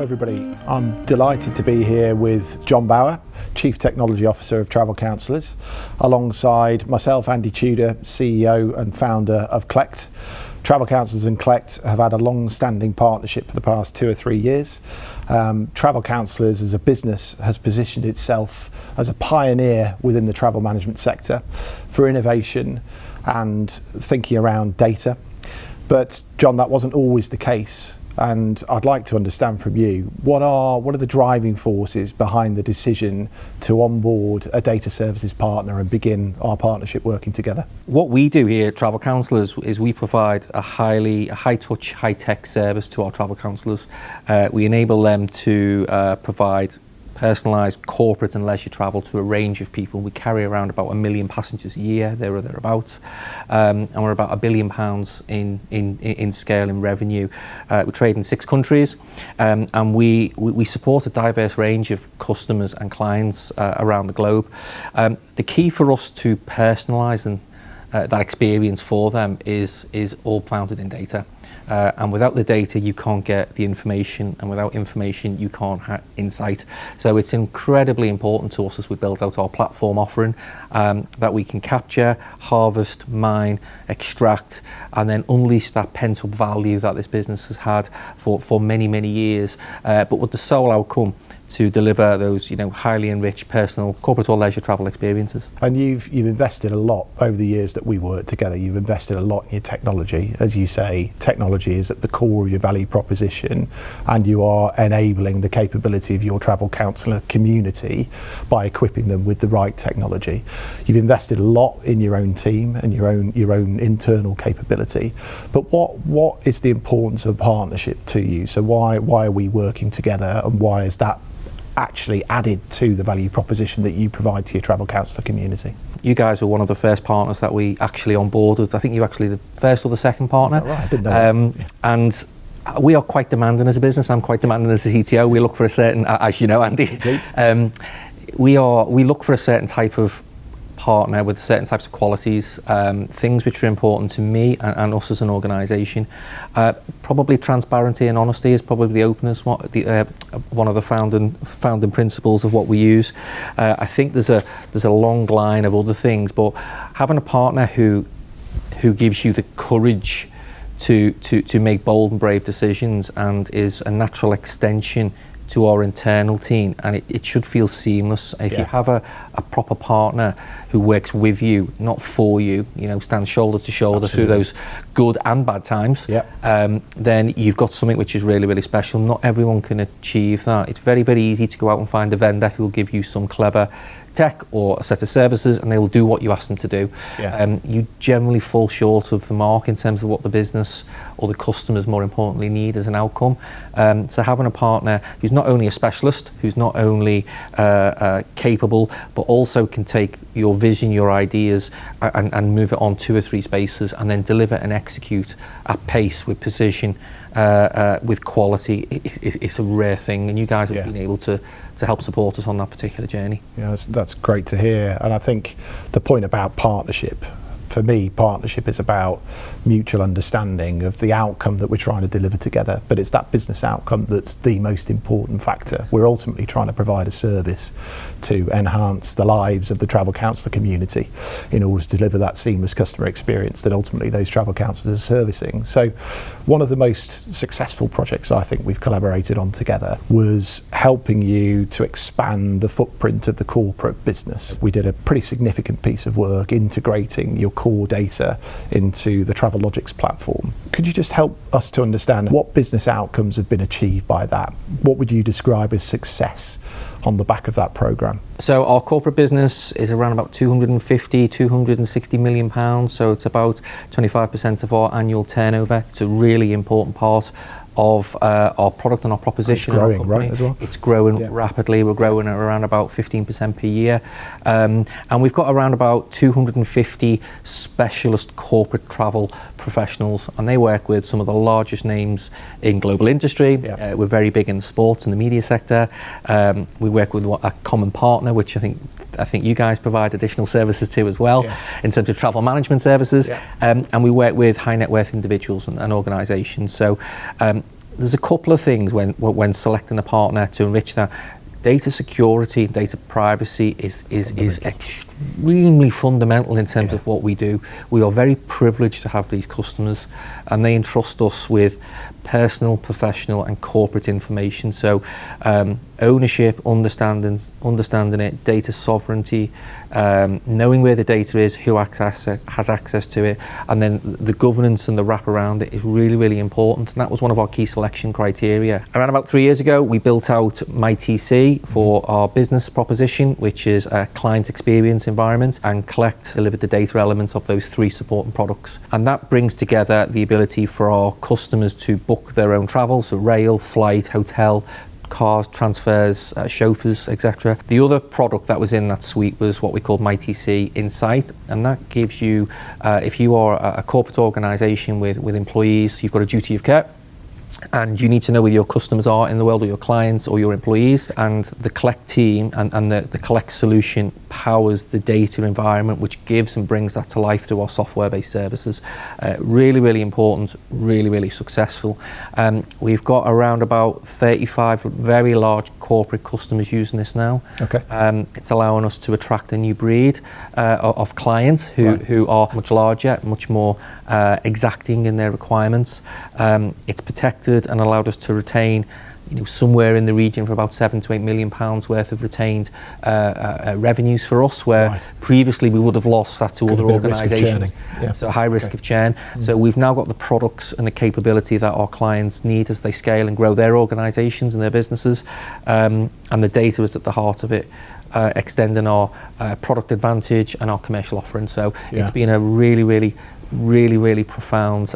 everybody. I'm delighted to be here with Jon Bauer, Chief Technology Officer of Travel Counsellors, alongside myself, Andy Tudor, CEO and founder of Clekt. Travel Counsellors and Clekt have had a long-standing partnership for the past 2 or 3 years. Travel Counsellors as a business has positioned itself as a pioneer within the travel management sector for innovation and thinking around data. But Jon, that wasn't always the case. And I'd like to understand from you, what are the driving forces behind the decision to onboard a data services partner and begin our partnership working together? What we do here at Travel Counsellors is we provide a high-touch, high-tech service to our travel counsellors. We enable them to provide personalised corporate and leisure travel to a range of people. We carry around about 1 million passengers a year, there or thereabouts, and we're about £1 billion in scale in revenue. We trade in 6 countries, and we support a diverse range of customers and clients around the globe. The key for us to personalise that experience for them is all founded in data. And without the data, you can't get the information, and without information, you can't have insight. So it's incredibly important to us as we build out our platform offering that we can capture, harvest, mine, extract, and then unleash that pent-up value that this business has had for many, many years, but with the sole outcome to deliver those, highly enriched personal corporate or leisure travel experiences. And you've invested a lot over the years that we worked together. You've invested a lot in your technology. As you say, technology is at the core of your value proposition, and you are enabling the capability of your travel counsellor community by equipping them with the right technology. You've invested a lot in your own team and your own internal capability. But what is the importance of partnership to you? So why are we working together, and why is that actually added to the value proposition that you provide to your travel counsellor community? You guys were one of the first partners that we actually onboarded. I think you're actually the first or the second partner. Is that right? I didn't know that. And we are quite demanding as a business. I'm quite demanding as a CTO. We look for a certain, as you know, Andy, we look for a certain type of partner with certain types of qualities, things which are important to me and us as an organisation. Probably transparency and honesty is probably the openness, one of the founding principles of what we use. I think there's a long line of other things, but having a partner who gives you the courage to make bold and brave decisions and is a natural extension to our internal team, and it should feel seamless. If you have a proper partner who works with you, not for you, stands shoulder to shoulder through those good and bad times, then you've got something which is really, really special. Not everyone can achieve that. It's very, very easy to go out and find a vendor who will give you some clever tech or a set of services, and they will do what you ask them to do. You generally fall short of the mark in terms of what the business or the customers, more importantly, need as an outcome. So having a partner who's not only a specialist, who's not only capable, but also can take your vision, your ideas, and move it on 2 or 3 spaces, and then deliver and execute at pace with precision, with quality, it's a rare thing, and you guys have been able to help support us on that particular journey. Yeah, that's great to hear. And I think the point about partnership, for me, partnership is about mutual understanding of the outcome that we're trying to deliver together, but it's that business outcome that's the most important factor. We're ultimately trying to provide a service to enhance the lives of the travel counsellor community in order to deliver that seamless customer experience that ultimately those travel counsellors are servicing. So one of the most successful projects I think we've collaborated on together was helping you to expand the footprint of the corporate business. We did a pretty significant piece of work integrating your core data into the Travelogix platform. Could you just help us to understand what business outcomes have been achieved by that? What would you describe as success on the back of that programme? So our corporate business is around about 260 million pounds, so it's about 25% of our annual turnover. It's a really important part of our product and our proposition. It's growing, right, as well? It's growing rapidly. We're growing at around about 15% per year. And we've got around about 250 specialist corporate travel professionals, and they work with some of the largest names in global industry. We're very big in the sports and the media sector. We work with a common partner, which I think you guys provide additional services to as well, in terms of travel management services. And we work with high net worth individuals and organisations. So There's a couple of things when selecting a partner to enrich that. Data security and data privacy is extremely fundamental in terms of what we do. We are very privileged to have these customers, and they entrust us with personal, professional and corporate information. So ownership, understanding it, data sovereignty, knowing where the data is, who has access to it, and then the governance and the wrap around it is really, really important. And that was one of our key selection criteria. Around about 3 years ago, we built out MyTC for our business proposition, which is a client experience environment, and Clekt delivered the data elements of those 3 supporting products. And that brings together the ability for our customers to book their own travel, so rail, flight, hotel, cars, transfers, chauffeurs, etc. The other product that was in that suite was what we called MyTC Insight, and that gives you, if you are a corporate organisation with employees, you've got a duty of care, and you need to know where your customers are in the world, or your clients or your employees, and the Clekt team and the Clekt solution powers the data environment, which gives and brings that to life through our software-based services. Really, really important, really, really successful. We've got around about 35 very large corporate customers using this now. Okay. It's allowing us to attract a new breed of clients who are much larger, much more exacting in their requirements. It's protected and allowed us to retain, somewhere in the region for about £7 to £8 million worth of retained revenues for us, where previously we would have lost that to other organisations. So high risk of churn. So we've now got the products and the capability that our clients need as they scale and grow their organisations and their businesses, and the data is at the heart of it. Extending our product advantage and our commercial offering. So it's been a really, really, really, really profound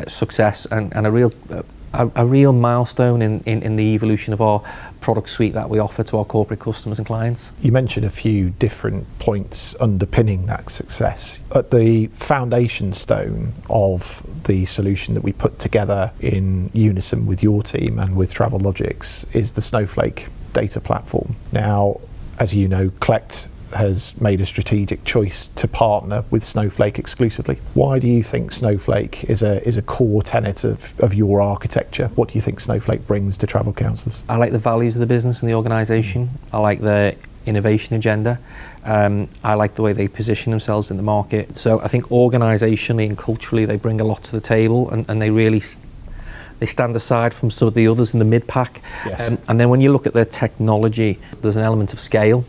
success and a real milestone in the evolution of our product suite that we offer to our corporate customers and clients. You mentioned a few different points underpinning that success. At the foundation stone of the solution that we put together in unison with your team and with Travelogix is the Snowflake data platform. Now, as you know, Clekt has made a strategic choice to partner with Snowflake exclusively. Why do you think Snowflake is a core tenet of your architecture? What do you think Snowflake brings to Travel Counsellors? I like the values of the business and the organisation. I like the innovation agenda. I like the way they position themselves in the market. So I think organisationally and culturally they bring a lot to the table, and they stand aside from some of the others in the mid-pack. Yes. And then when you look at their technology, there's an element of scale.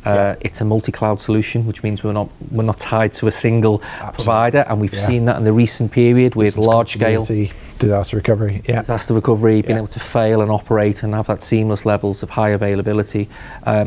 It's a multi-cloud solution, which means we're not tied to a single provider, and we've seen that in the recent period with large-scale disaster recovery. Being able to fail and operate and have that seamless levels of high availability.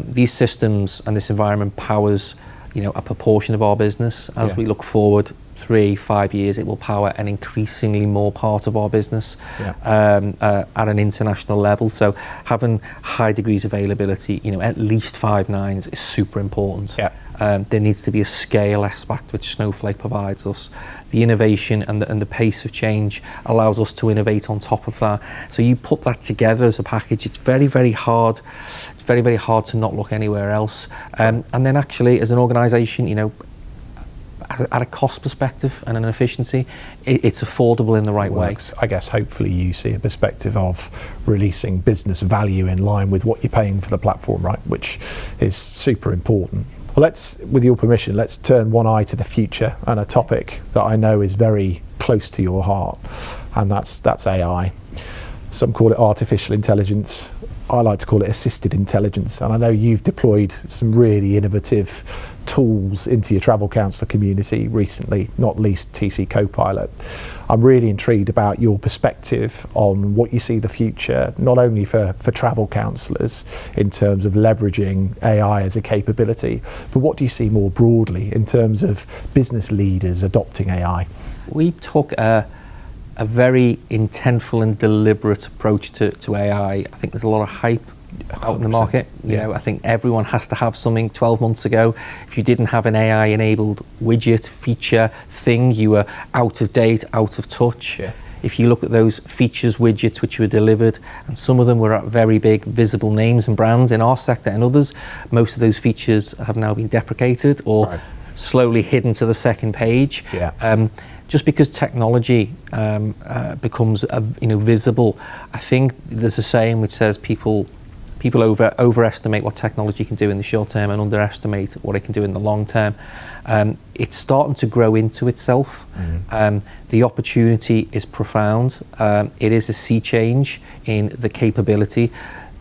These systems and this environment powers, a proportion of our business. As we look forward 3-5 years, it will power an increasingly more part of our business at an international level. So having high degrees of availability, at least 5 nines is super important. There needs to be a scale aspect which Snowflake provides us. The innovation and the pace of change allows us to innovate on top of that. So you put that together as a package, it's very, very hard. It's very, very hard to not look anywhere else. And then actually, as an organisation, at a cost perspective and an efficiency, it's affordable in the right way. I guess hopefully you see a perspective of releasing business value in line with what you're paying for the platform, right? Which is super important. Well, with your permission, let's turn one eye to the future and a topic that I know is very close to your heart, and that's AI. Some call it artificial intelligence. I like to call it assisted intelligence, and I know you've deployed some really innovative tools into your travel counsellor community recently, not least TC Copilot. I'm really intrigued about your perspective on what you see the future, not only for travel counsellors in terms of leveraging AI as a capability, but what do you see more broadly in terms of business leaders adopting AI? We took a very intentful and deliberate approach to AI. I think there's a lot of hype out in the market. I think everyone has to have something. 12 months ago, if you didn't have an AI-enabled widget, feature, thing, you were out of date, out of touch. If you look at those features, widgets which were delivered, and some of them were at very big visible names and brands in our sector and others, most of those features have now been deprecated or slowly hidden to the second page. Yeah. Just because technology becomes visible, I think there's a saying which says people overestimate what technology can do in the short term and underestimate what it can do in the long term. It's starting to grow into itself. The opportunity is profound. It is a sea change in the capability,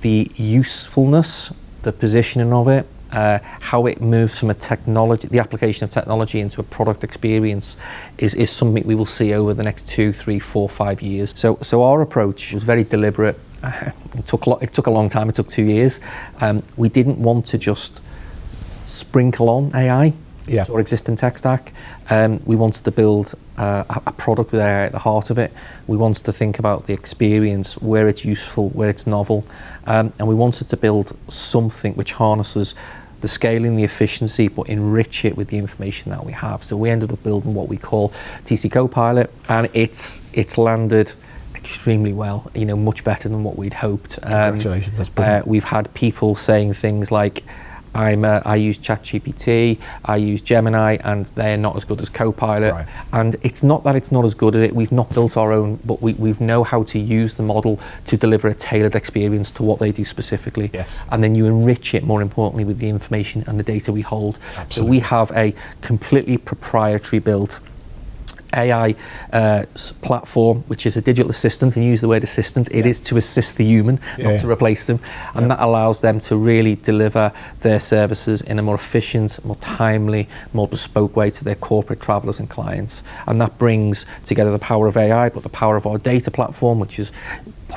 the usefulness, the positioning of it, how it moves from the application of technology into a product experience is something we will see over the next 2, 3, 4, 5 years. So our approach was very deliberate. It took a long time. It took 2 years. We didn't want to just sprinkle on AI to our existing tech stack. We wanted to build a product with AI at the heart of it. We wanted to think about the experience, where it's useful, where it's novel, and we wanted to build something which harnesses the scaling, the efficiency, but enrich it with the information that we have. So we ended up building what we call TC Copilot, and it's landed extremely well, much better than what we'd hoped. Congratulations, that's brilliant. We've had people saying things like, I use ChatGPT, I use Gemini, and they're not as good as Copilot. Right. And it's not that it's not as good at it. We've not built our own, but we know how to use the model to deliver a tailored experience to what they do specifically. Yes. And then you enrich it, more importantly, with the information and the data we hold. Absolutely. So we have a completely proprietary built AI platform, which is a digital assistant, and use the word assistant. It is to assist the human, not to replace them, and that allows them to really deliver their services in a more efficient, more timely, more bespoke way to their corporate travellers and clients. And that brings together the power of AI, but the power of our data platform, which is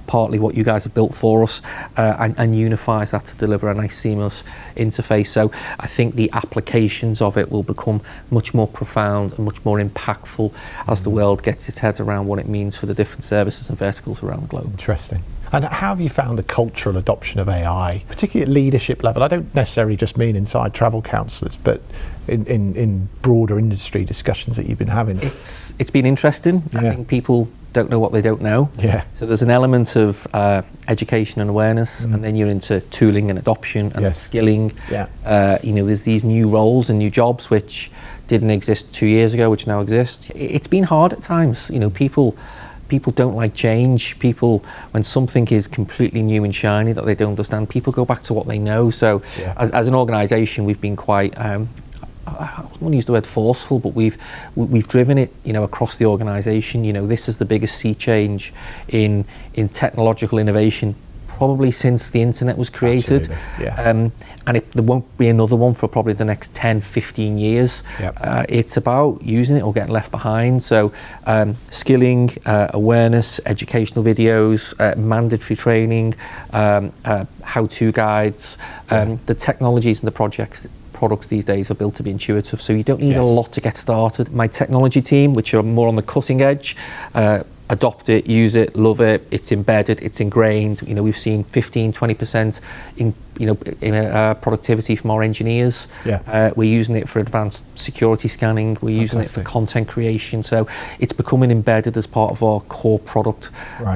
partly what you guys have built for us, and unifies that to deliver a nice seamless interface. So I think the applications of it will become much more profound and much more impactful as the world gets its head around what it means for the different services and verticals around the globe. Interesting. And how have you found the cultural adoption of AI, particularly at leadership level? I don't necessarily just mean inside Travel Counsellors, but in broader industry discussions that you've been having. It's been interesting. I think people don't know what they don't know. Yeah. So there's an element of education and awareness, and then you're into tooling and adoption and skilling. Yeah. There's these new roles and new jobs which didn't exist 2 years ago, which now exist. It's been hard at times. People don't like change. People, when something is completely new and shiny that they don't understand, people go back to what they know. So as an organisation, we've been quite, I don't want to use the word forceful, but we've driven it, across the organisation. This is the biggest sea change in technological innovation probably since the internet was created. And there won't be another one for probably the next 10, 15 years. It's about using it or getting left behind. So skilling, awareness, educational videos, mandatory training, how-to guides, the technologies and the products these days are built to be intuitive, so you don't need a lot to get started. My technology team, which are more on the cutting edge, adopt it, use it, love it. It's embedded, it's ingrained. We've seen 15-20% in productivity from our engineers. We're using it for advanced security scanning. We're using it for content creation. So it's becoming embedded as part of our core product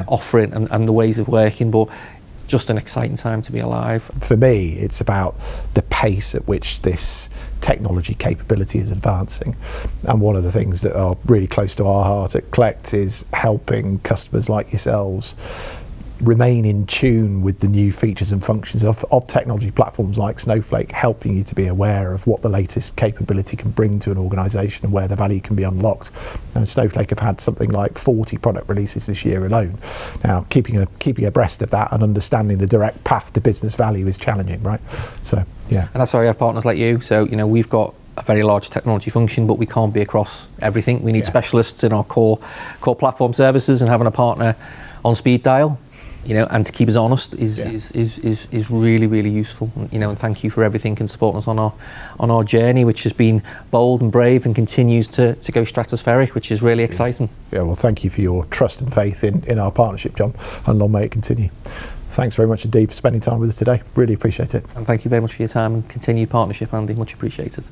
offering and the ways of working. But just an exciting time to be alive. For me, it's about the pace at which this technology capability is advancing. And one of the things that are really close to our heart at Clekt is helping customers like yourselves remain in tune with the new features and functions of technology platforms like Snowflake, helping you to be aware of what the latest capability can bring to an organisation and where the value can be unlocked. And Snowflake have had something like 40 product releases this year alone. Now, keeping abreast of that and understanding the direct path to business value is challenging, right? So, yeah. And that's why we have partners like you. So, we've got a very large technology function, but we can't be across everything. We need specialists in our core platform services, and having a partner on speed dial, and to keep us honest is really, really useful. And thank you for everything and supporting us on our journey, which has been bold and brave and continues to go stratospheric, which is really exciting. Yeah, well, thank you for your trust and faith in our partnership, Jon, and long may it continue. Thanks very much indeed for spending time with us today. Really appreciate it. And thank you very much for your time and continued partnership, Andy. Much appreciated.